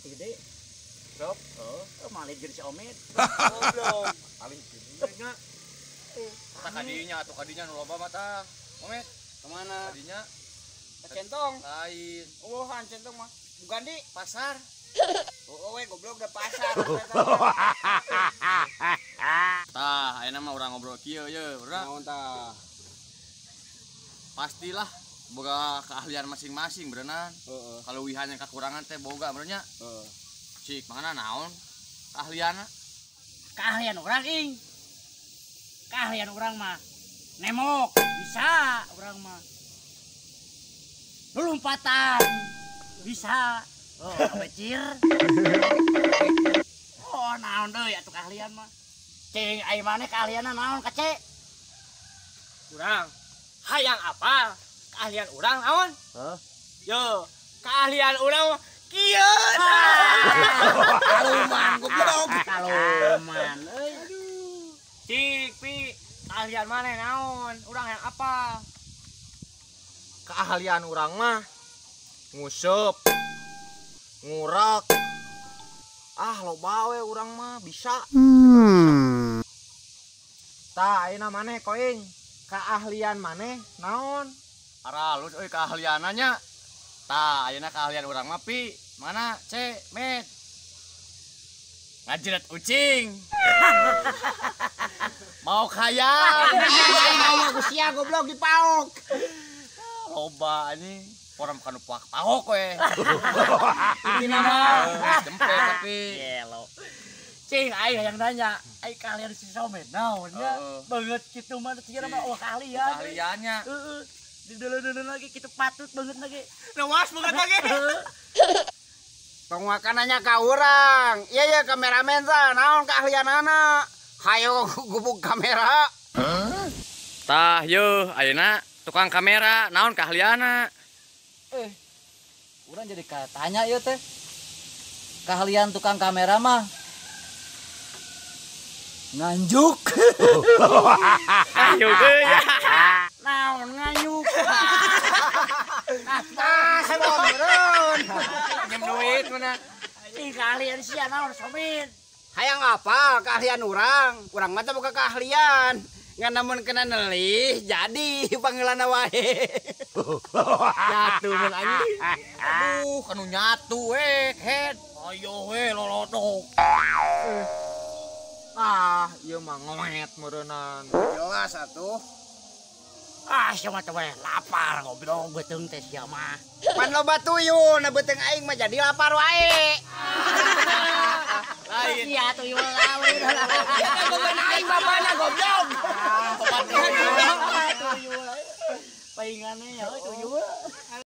gede. Sok. Malih jeung si Omet. Goblok. Paling gini. Tak kadinya nu loba mata. Omet, Kemana? kadinya Centong. lain. Han centong mah. Bukan di Pasar. we goblok udah pasar. Tah, ayeuna mah urang ngobrol kieu ye, urang. Naon tah? Pastilah boga keahlian masing-masing berenang. Heeh. Kalau wihan yang kekurangan teh boga benernya. Heeh. Cik mana naon keahlianna? Keahlian orang ing. Keahlian orang mah nemok bisa orang mah. Lompatan bisa. Oh, becir. Oh, naon deui atuh keahlian mah. Cing ai maneh keahlianna naon kece? Urang hayang apa? Keahlian urang naon? Hah? Yo, keahlian urang kieu. Kaluman goblok. Kaluman euy. Cik, Pi, keahlian maneh naon? Urang yang apa? Keahlian orang mah ngusup, ngurak. Loba we urang mah bisa. Tah ayeuna maneh koing. Keahlian maneh naon? Aralus euy keahlianna nya. Tah, ayeuna keahlian urang mah pi. Mana, Met? Ngajerat ucing. Mau khayal. Aing usia goblok dipaok. Loba anjing. Orang bukan pahok we. Ini nama Jempe tapi. Gelo. Cing aing yang nanya, ai kalian si Somet naon ya? Banget kitu mah teu mah keahlian. Keahliannya. Heeh. Di dalam lagi kitu patut banget lagi. Nawas banget lagi. Penguakan nanya ka urang. Iya kameramen tah naon keahlianana? Hayo gubuk kamera. Tah yeuh ayeuna tukang kamera naon keahlianna? Urang jadi katanya ieu teh. Keahlian tukang kamera mah nganjuk. Ayo euy. Naon nganyuk? Nyem duit mana? Ih kalian sia naon Somet? Hayang apa keahlian urang? Urang mah teh boga keahlian. Ngan namun kena nelih jadi panggilanna wae. Nyatu mun anjing. Aduh, kanu nyatu we, head. Ayo we lolodok. Ieu mah ngoet meureunnan. Jelas atuh. Sia mah teh lapar ngobrol beuteung teh sia mah. Pan loba tuyul, na beuteung aing mah jadi lapar wae. Iya tuyul lawe.